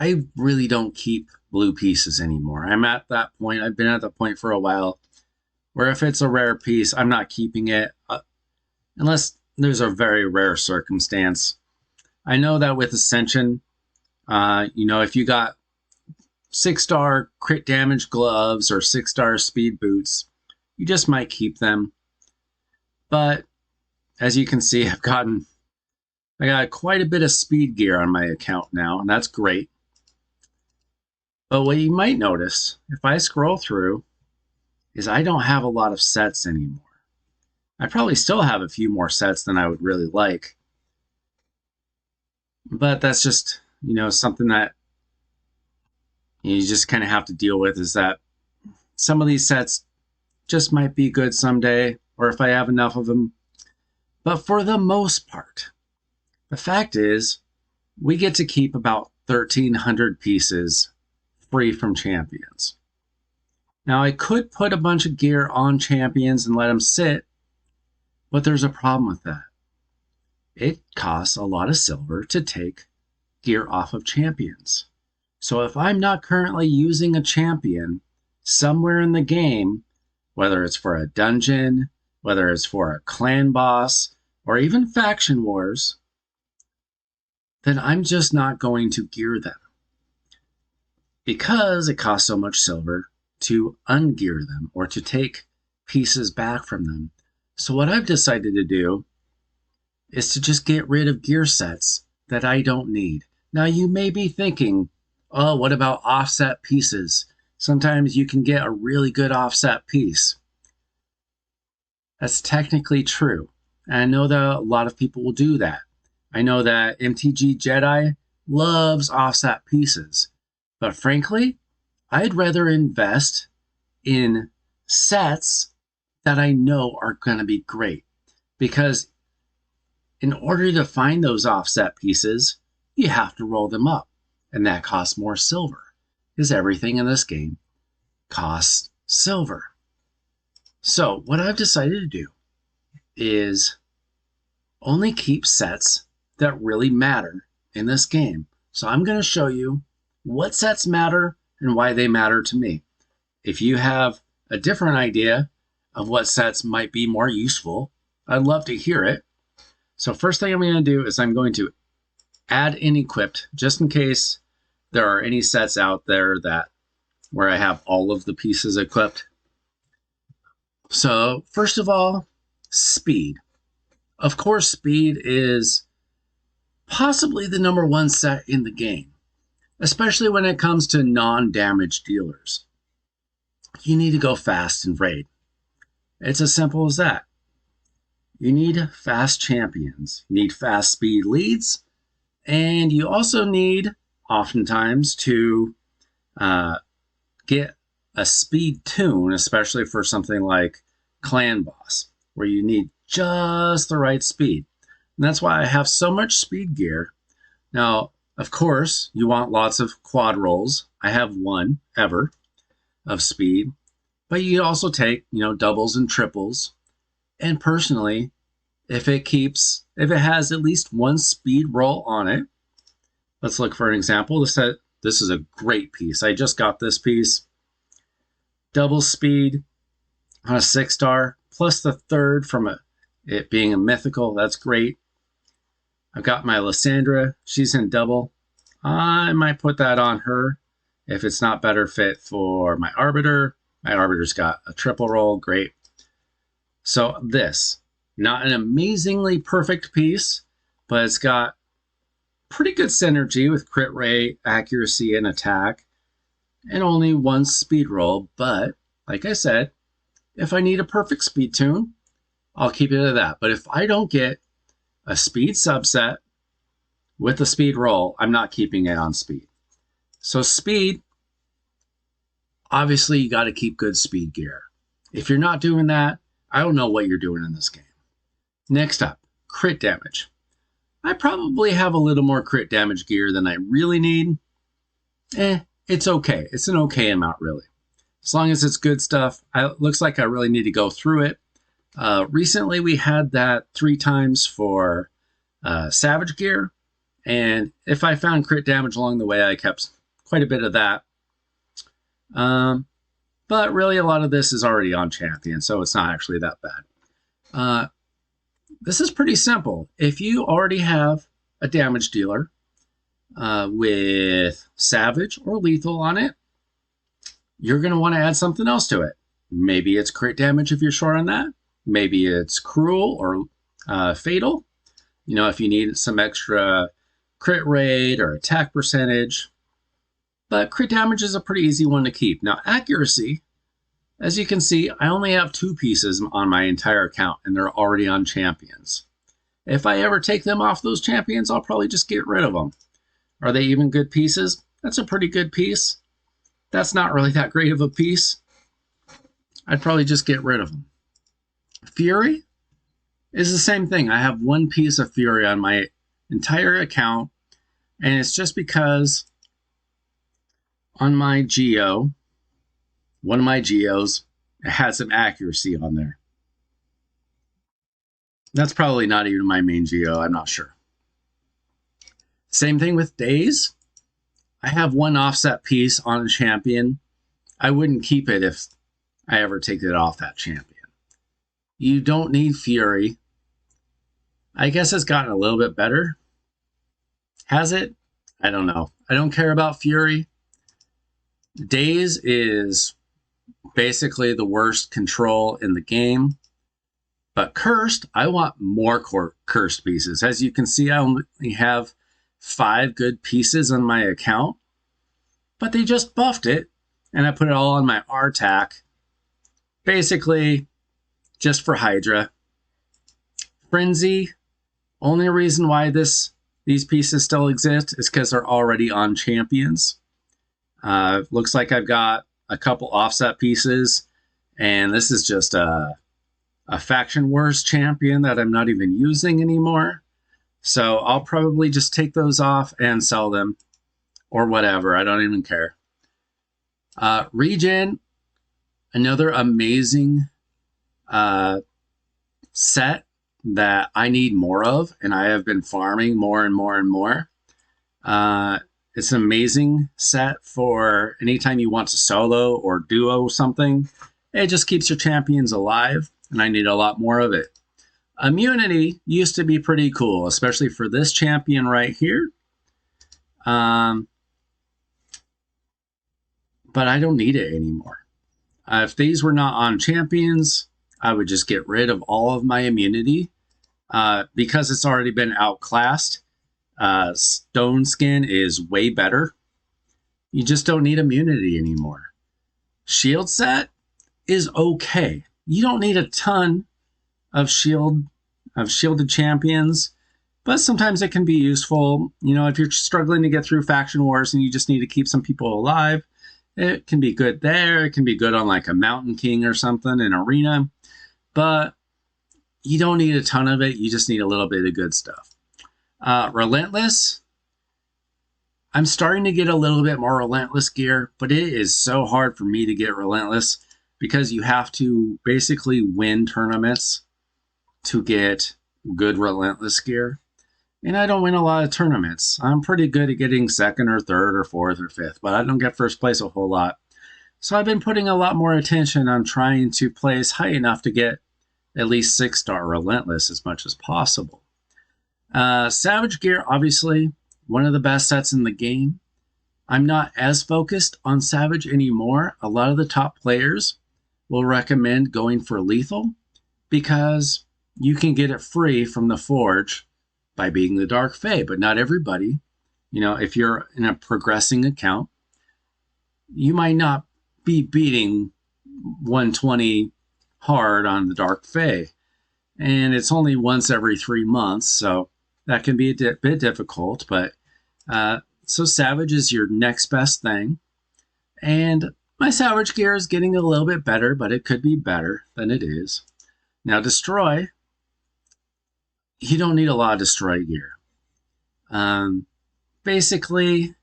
I really don't keep blue pieces anymore. I'm at that point. I've been at that point for a while where if it's a rare piece, I'm not keeping it unless there's a very rare circumstance. I know that with Ascension, if you got 6-star crit damage gloves or 6-star speed boots, you just might keep them. But as you can see, I got quite a bit of speed gear on my account now, and that's great. But what you might notice, if I scroll through, is I don't have a lot of sets anymore. I probably still have a few more sets than I would really like. But that's just, something that you just kind of have to deal with, is that some of these sets just might be good someday, or if I have enough of them. But for the most part, the fact is, we get to keep about 1,300 pieces free from champions. Now, I could put a bunch of gear on champions and let them sit, but there's a problem with that. It costs a lot of silver to take gear off of champions. So if I'm not currently using a champion somewhere in the game, whether it's for a dungeon, whether it's for a clan boss, or even faction wars, then I'm just not going to gear them, because it costs so much silver to ungear them or to take pieces back from them. So what I've decided to do is to just get rid of gear sets that I don't need. Now you may be thinking, oh, what about offset pieces? Sometimes you can get a really good offset piece. That's technically true. And I know that a lot of people will do that. I know that MTG Jedi loves offset pieces. But frankly, I'd rather invest in sets that I know are going to be great. Because in order to find those offset pieces, you have to roll them up. And that costs more silver. Because everything in this game costs silver. So what I've decided to do is only keep sets that really matter in this game. So I'm going to show you what sets matter and why they matter to me. If you have a different idea of what sets might be more useful, I'd love to hear it. So first thing I'm going to do is I'm going to add in equipped, just in case there are any sets out there where I have all of the pieces equipped. So first of all, speed. Of course, speed is possibly the #1 set in the game, especially when it comes to non-damage dealers. You need to go fast in raid. It's as simple as that. You need fast champions. You need fast speed leads. And you also need, oftentimes, to get a speed tune, especially for something like Clan Boss, where you need just the right speed. And that's why I have so much speed gear. Now, of course, you want lots of quad rolls. I have one ever of speed. But you also take, doubles and triples. And personally, if it has at least one speed roll on it, let's look for an example. This is a great piece. I just got this piece. Double speed on a 6-star, plus the 3rd from it being a mythical. That's great. I've got my Lysandra. She's in double. I might put that on her if it's not better fit for my Arbiter. My Arbiter's got a triple roll. Great. So this, not an amazingly perfect piece, but it's got pretty good synergy with crit rate, accuracy, and attack, and only one speed roll. But like I said, if I need a perfect speed tune, I'll keep it at that. But if I don't get a speed subset with a speed roll, I'm not keeping it on speed. So speed, obviously you got to keep good speed gear. If you're not doing that, I don't know what you're doing in this game. Next up, crit damage. I probably have a little more crit damage gear than I really need. It's okay. It's an okay amount, really. As long as it's good stuff. It looks like I really need to go through it. Recently, we had that 3 times for Savage gear, And if I found crit damage along the way, I kept quite a bit of that. But really, a lot of this is already on champion, so it's not actually that bad. This is pretty simple. If you already have a damage dealer with Savage or Lethal on it, you're going to want to add something else to it. Maybe it's crit damage if you're short on that. Maybe it's Cruel or Fatal. You know, if you need some extra crit rate or attack percentage. But crit damage is a pretty easy one to keep. Now, accuracy, as you can see, I only have 2 pieces on my entire account, and they're already on champions. If I ever take them off those champions, I'll probably just get rid of them. Are they even good pieces? That's a pretty good piece. That's not really that great of a piece. I'd probably just get rid of them. Fury is the same thing. I have 1 piece of Fury on my entire account, and it's just because on my Geo, one of my Geos, it had some accuracy on there. That's probably not even my main Geo, I'm not sure. Same thing with Days. I have 1 offset piece on a champion. I wouldn't keep it if I ever take it off that champion. You don't need Fury. I guess it's gotten a little bit better. Has it? I don't know. I don't care about Fury. Days is basically the worst control in the game. But Cursed, I want more Cursed pieces. As you can see, I only have 5 good pieces on my account. But they just buffed it, and I put it all on my RTAC. Basically, just for Hydra. Frenzy, only reason why these pieces still exist is because they're already on champions. Looks like I've got a couple offset pieces, and this is just a faction wars champion that I'm not even using anymore. So I'll probably just take those off and sell them or whatever. I don't even care. Regen, another amazing set that I need more of, and I have been farming more and more and more. It's an amazing set for anytime you want to solo or duo something. It just keeps your champions alive, and I need a lot more of it. Immunity used to be pretty cool, especially for this champion right here. But I don't need it anymore. If these were not on champions, I would just get rid of all of my immunity. Because it's already been outclassed, Stone Skin is way better. You just don't need immunity anymore. Shield set is okay. You don't need a ton of shielded champions, but sometimes it can be useful. You know, if you're struggling to get through faction wars and you just need to keep some people alive, it can be good there. It can be good on like a Mountain King or something in Arena, but you don't need a ton of it. You just need a little bit of good stuff. Relentless. I'm starting to get a little bit more Relentless gear, but it is so hard for me to get Relentless because you have to basically win tournaments to get good Relentless gear. And I don't win a lot of tournaments. I'm pretty good at getting 2nd or 3rd or 4th or 5th, but I don't get 1st place a whole lot. So I've been putting a lot more attention on trying to place high enough to get at least 6-star Relentless as much as possible. Savage Gear, obviously, one of the best sets in the game. I'm not as focused on Savage anymore. A lot of the top players will recommend going for Lethal because you can get it free from the Forge by being the Dark Fae, but not everybody. You know, if you're in a progressing account, you might not be beating 120 hard on the Dark Fae, and it's only once every 3 months, so that can be a bit difficult. But so Savage is your next best thing, and my Savage gear is getting a little bit better, but it could be better than it is. Now Destroy, you don't need a lot of Destroy gear. Basically,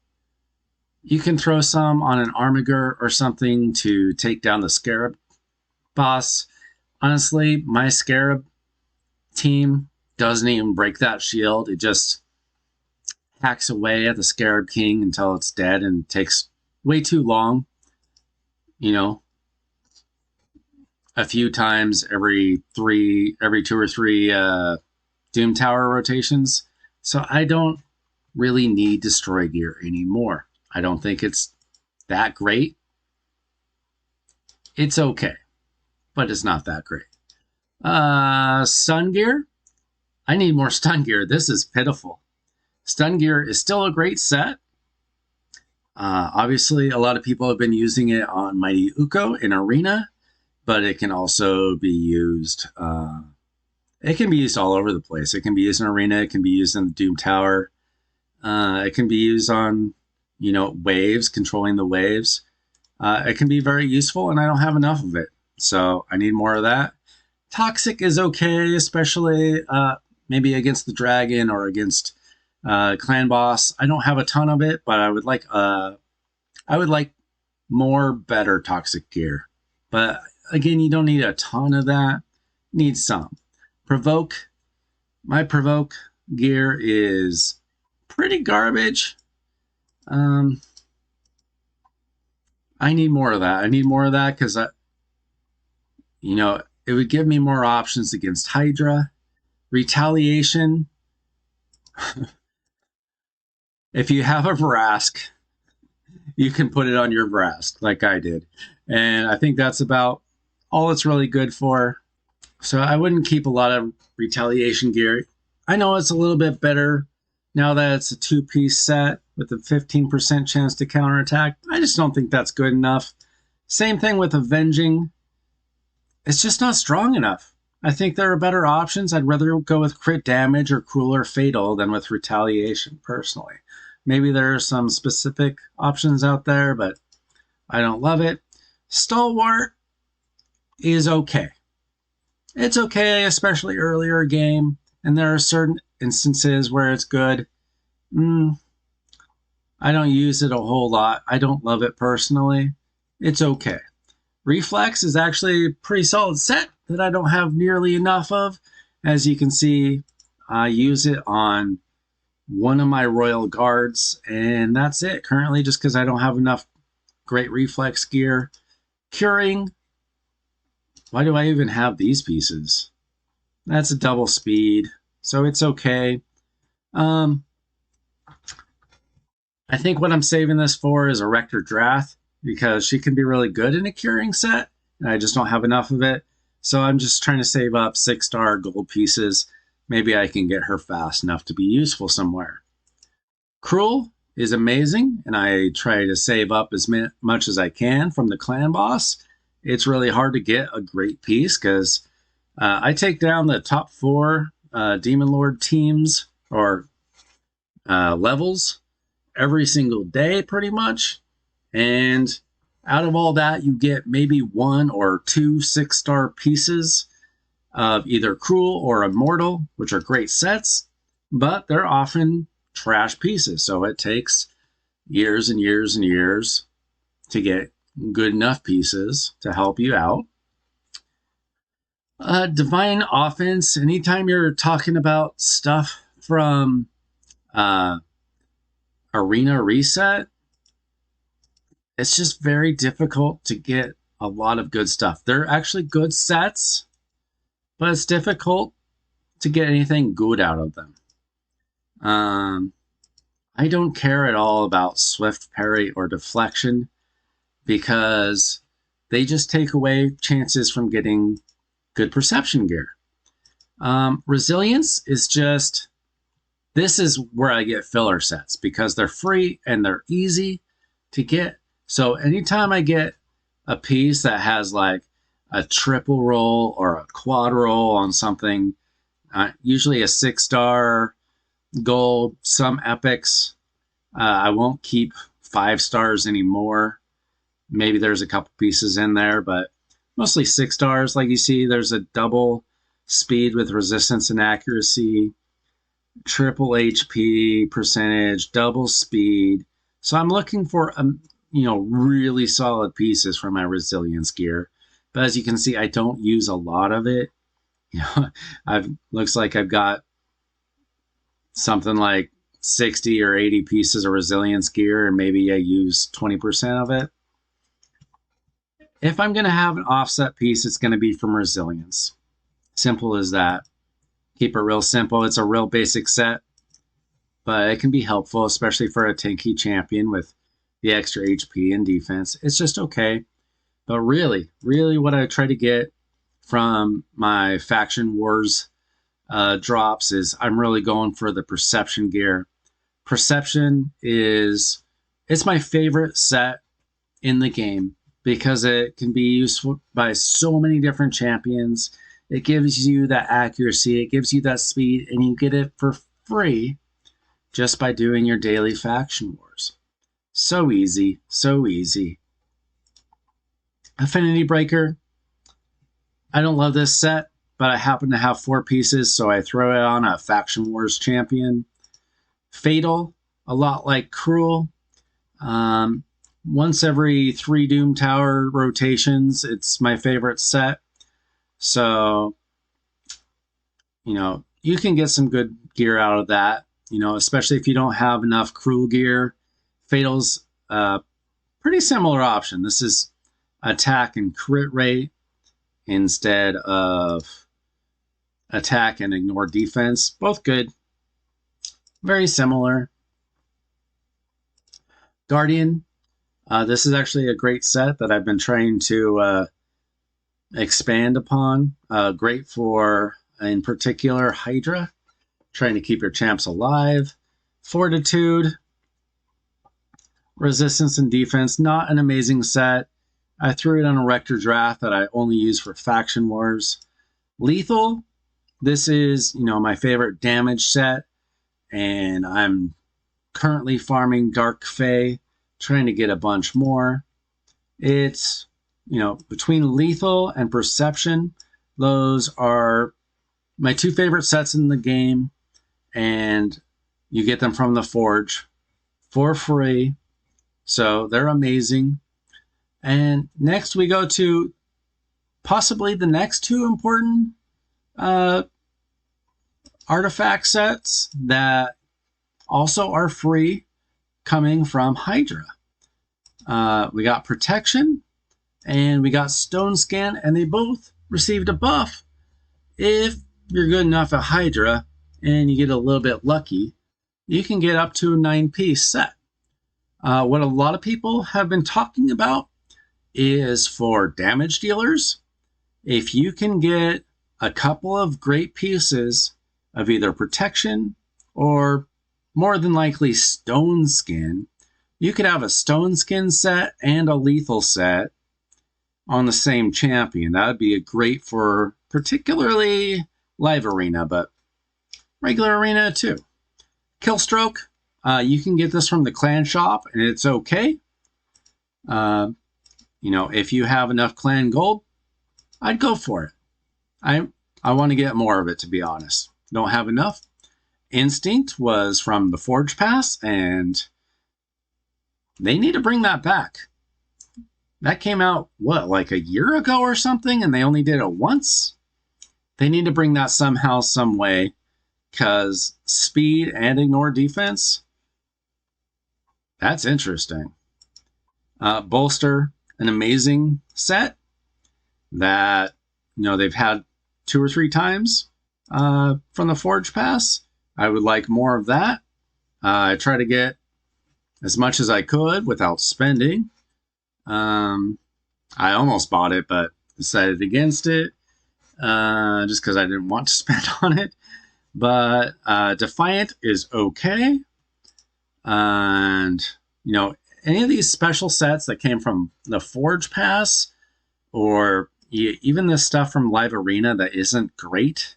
you can throw some on an Armiger or something to take down the Scarab boss. Honestly, my Scarab team doesn't even break that shield. It just hacks away at the Scarab King until it's dead and takes way too long. You know, a few times every 2 or 3 Doom Tower rotations. So I don't really need Destroy Gear anymore. I don't think it's that great. It's okay, but it's not that great. Stun Gear. I need more Stun Gear. This is pitiful. Stun Gear is still a great set. Obviously, a lot of people have been using it on Mighty Uko in Arena, but it can also be used. It can be used all over the place. It can be used in Arena. It can be used in the Doom Tower. It can be used on, waves, controlling the waves. It can be very useful, and I don't have enough of it, so I need more of that. Toxic is okay, especially maybe against the dragon or against clan boss. I don't have a ton of it, but I would like more better toxic gear. But again, you don't need a ton of that. You need some. Provoke. My provoke gear is pretty garbage. I need more of that. I need more of that because it would give me more options against Hydra. Retaliation. If you have a Vrask, you can put it on your Vrask like I did. And I think that's about all it's really good for. So I wouldn't keep a lot of Retaliation Gear. I know it's a little bit better now that it's a 2-piece set with a 15% chance to counterattack. I just don't think that's good enough. Same thing with Avenging. It's just not strong enough. I think there are better options. I'd rather go with crit damage or cruel or fatal than with retaliation, personally. Maybe there are some specific options out there, but I don't love it. Stalwart is okay. It's okay, especially earlier game, and there are certain instances where it's good. I don't use it a whole lot. I don't love it personally. It's okay. Reflex is actually a pretty solid set that I don't have nearly enough of. As you can see, I use it on one of my Royal Guards, and that's it currently, just because I don't have enough great reflex gear. Curing. Why do I even have these pieces? That's a double speed, so it's okay. I think what I'm saving this for is Erector Drath, because she can be really good in a curing set, and I just don't have enough of it. So I'm just trying to save up 6-star gold pieces. Maybe I can get her fast enough to be useful somewhere. Cruel is amazing, and I try to save up as much as I can from the clan boss. It's really hard to get a great piece because I take down the top 4 Demon Lord teams or levels every single day, pretty much. And out of all that, you get maybe 1 or 2 6-star pieces of either Cruel or Immortal, which are great sets, but they're often trash pieces. So it takes years and years and years to get good enough pieces to help you out. Divine Offense, anytime you're talking about stuff from Arena Reset, it's just very difficult to get a lot of good stuff. They're actually good sets, but it's difficult to get anything good out of them. I don't care at all about Swift Parry or Deflection because they just take away chances from getting good perception gear. Resilience is just, this is where I get filler sets because they're free and they're easy to get. So anytime I get a piece that has like a triple roll or a quad roll on something, usually a 6-star gold, some epics, I won't keep 5 stars anymore. Maybe there's a couple pieces in there, but mostly 6 stars. Like you see, there's a double speed with resistance and accuracy, triple HP percentage, double speed. So I'm looking for really solid pieces for my resilience gear. But as you can see, I don't use a lot of it. Looks like I've got something like 60 or 80 pieces of resilience gear and maybe I use 20% of it. If I'm going to have an offset piece, it's going to be from resilience. Simple as that. Keep it real simple. It's a real basic set, but it can be helpful, especially for a tanky champion with the extra HP and defense. It's just okay. But really, really what I try to get from my Faction Wars drops is I'm really going for the Perception gear. Perception is, it's my favorite set in the game because it can be useful by so many different champions. It gives you that accuracy, it gives you that speed, and you get it for free just by doing your daily Faction Wars. So easy, so easy. Affinity Breaker. I don't love this set, but I happen to have 4 pieces, so I throw it on a Faction Wars champion. Fatal, a lot like Cruel. Once every 3 Doom Tower rotations, it's my favorite set. So, you know, you can get some good gear out of that, you know, especially if you don't have enough Cruel gear. Fatal's a pretty similar option. This is attack and crit rate instead of attack and ignore defense. Both good. Very similar. Guardian. This is actually a great set that I've been trying to expand upon. Great for, in particular, Hydra. Trying to keep your champs alive. Fortitude. Resistance and defense. Not an amazing set. I threw it on a Erector draft that I only use for Faction Wars. Lethal. This is, you know, my favorite damage set. And I'm currently farming Dark Fae, trying to get a bunch more. It's, you know, between Lethal and Perception, those are my 2 favorite sets in the game, and you get them from the Forge for free, so they're amazing. And next we go to possibly the next 2 important artifact sets that also are free, coming from Hydra. We got Protection and we got Stone Scan, and they both received a buff. If you're good enough at Hydra and you get a little bit lucky, you can get up to a 9-piece set. What a lot of people have been talking about is for damage dealers. If you can get a couple of great pieces of either Protection or more than likely Stone Skin, you could have a Stone Skin set and a Lethal set on the same champion. That would be great for particularly live arena, but regular arena too. Killstroke, you can get this from the clan shop and it's okay. You know, if you have enough clan gold, I'd go for it. I want to get more of it, to be honest. Don't have enough. Instinct was from the Forge Pass, and they need to bring that back. That came out, what, like a year ago or something, and they only did it once? They need to bring that somehow, some way, because speed and ignore defense, that's interesting. Bolster, an amazing set that, you know, they've had 2 or 3 times from the Forge Pass. I would like more of that. I try to get as much as I could without spending. I almost bought it, but decided against it just because I didn't want to spend on it. But Defiant is okay. And, you know, any of these special sets that came from the Forge Pass, or even this stuff from Live Arena that isn't great,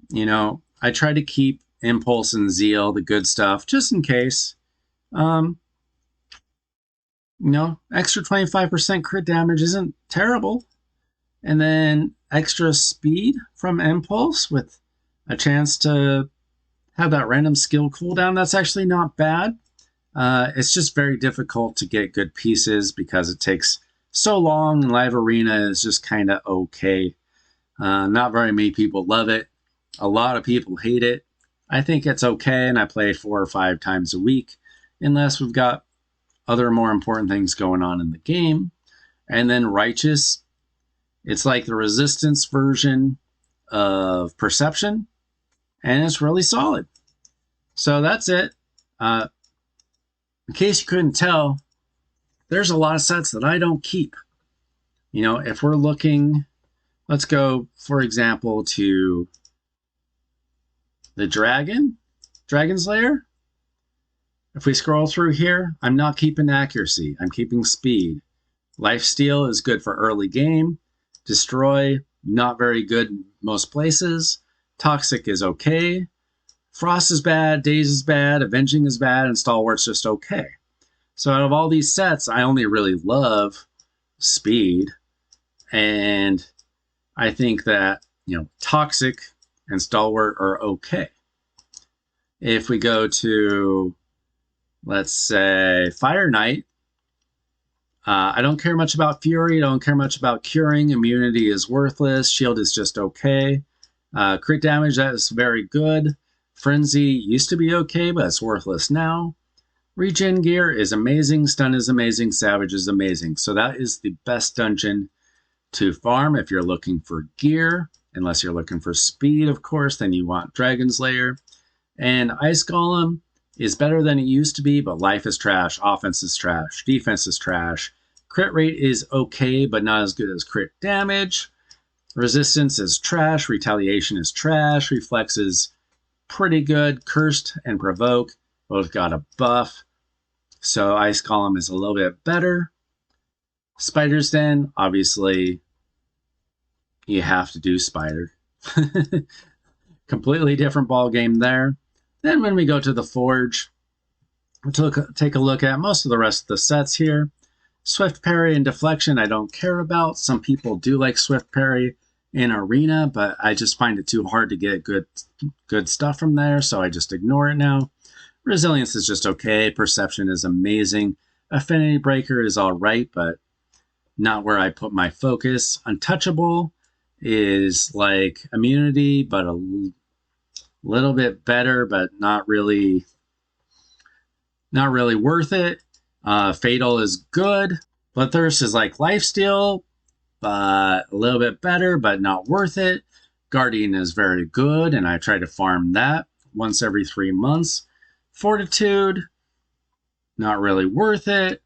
you know, I try to keep Impulse and Zeal, the good stuff, just in case. You know, extra 25% crit damage isn't terrible. And then extra speed from Impulse with a chance to have that random skill cooldown, that's actually not bad. It's just very difficult to get good pieces because it takes so long, and Live Arena is just kind of okay. Not very many people love it. A lot of people hate it. I think it's okay, and I play 4 or 5 times a week, unless we've got other more important things going on in the game. And then Righteous, it's like the resistance version of Perception, and it's really solid. So that's it. In case you couldn't tell, there's a lot of sets that I don't keep. You know, if we're looking, let's go, for example, to the Dragonslayer. If we scroll through here, I'm not keeping accuracy. I'm keeping speed. Lifesteal is good for early game. Destroy, not very good in most places. Toxic is okay. Frost is bad. Daze is bad. Avenging is bad. And Stalwart's just okay. So out of all these sets, I only really love speed. And I think that, you know, Toxic and Stalwart are okay. If we go to, let's say, Fire Knight, I don't care much about Fury. I don't care much about Curing. Immunity is worthless. Shield is just okay. Crit damage, that is very good. Frenzy used to be okay, but it's worthless now. Regen Gear is amazing. Stun is amazing. Savage is amazing. So that is the best dungeon to farm if you're looking for gear. Unless you're looking for speed, of course, then you want Dragonslayer. And Ice Golem is better than it used to be, but life is trash, offense is trash, defense is trash. Crit rate is okay, but not as good as crit damage. Resistance is trash, retaliation is trash, reflex is pretty good. Cursed and provoke both got a buff, so Ice Golem is a little bit better. Spider's Den, obviously, you have to do Spider. Completely different ball game there. Then when we go to the Forge, we'll take a look at most of the rest of the sets here. Swift Parry and Deflection I don't care about. Some people do like Swift Parry in Arena, but I just find it too hard to get good stuff from there, so I just ignore it now. Resilience is just okay. Perception is amazing. Affinity Breaker is all right, but not where I put my focus. Untouchable is like Immunity, but a little bit better, but not really worth it. Fatal is good. Bloodthirst is like Lifesteal, but a little bit better, but not worth it. Guardian is very good, and I try to farm that once every 3 months. Fortitude, not really worth it.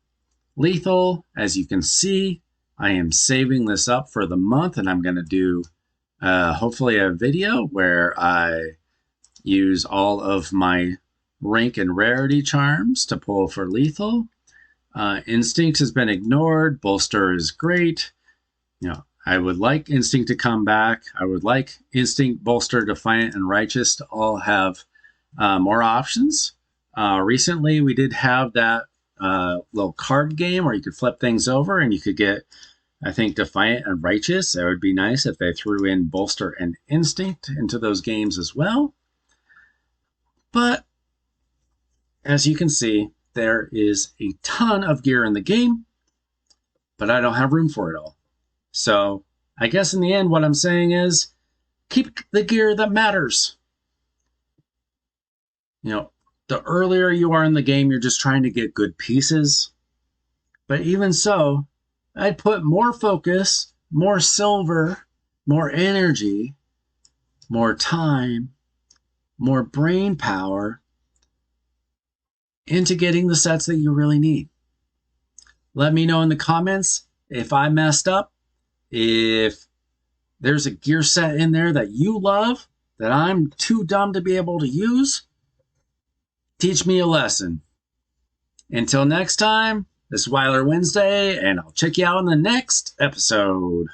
Lethal, as you can see, I am saving this up for the month, and I'm going to do hopefully a video where I use all of my rank and rarity charms to pull for lethal. Instinct has been ignored. Bolster is great. You know, I would like Instinct to come back. I would like Instinct, Bolster, Defiant, and Righteous to all have more options. Recently, we did have that little card game where you could flip things over and you could get, I think, Defiant and Righteous. It would be nice if they threw in Bolster and Instinct into those games as well. But as you can see, there is a ton of gear in the game, but I don't have room for it all. So I guess in the end, what I'm saying is keep the gear that matters. You know, the earlier you are in the game, you're just trying to get good pieces. But even so, I'd put more focus, more silver, more energy, more time, more brain power into getting the sets that you really need. Let me know in the comments if I messed up, if there's a gear set in there that you love that I'm too dumb to be able to use. Teach me a lesson. Until next time, this is Weiler Wednesday, and I'll check you out in the next episode.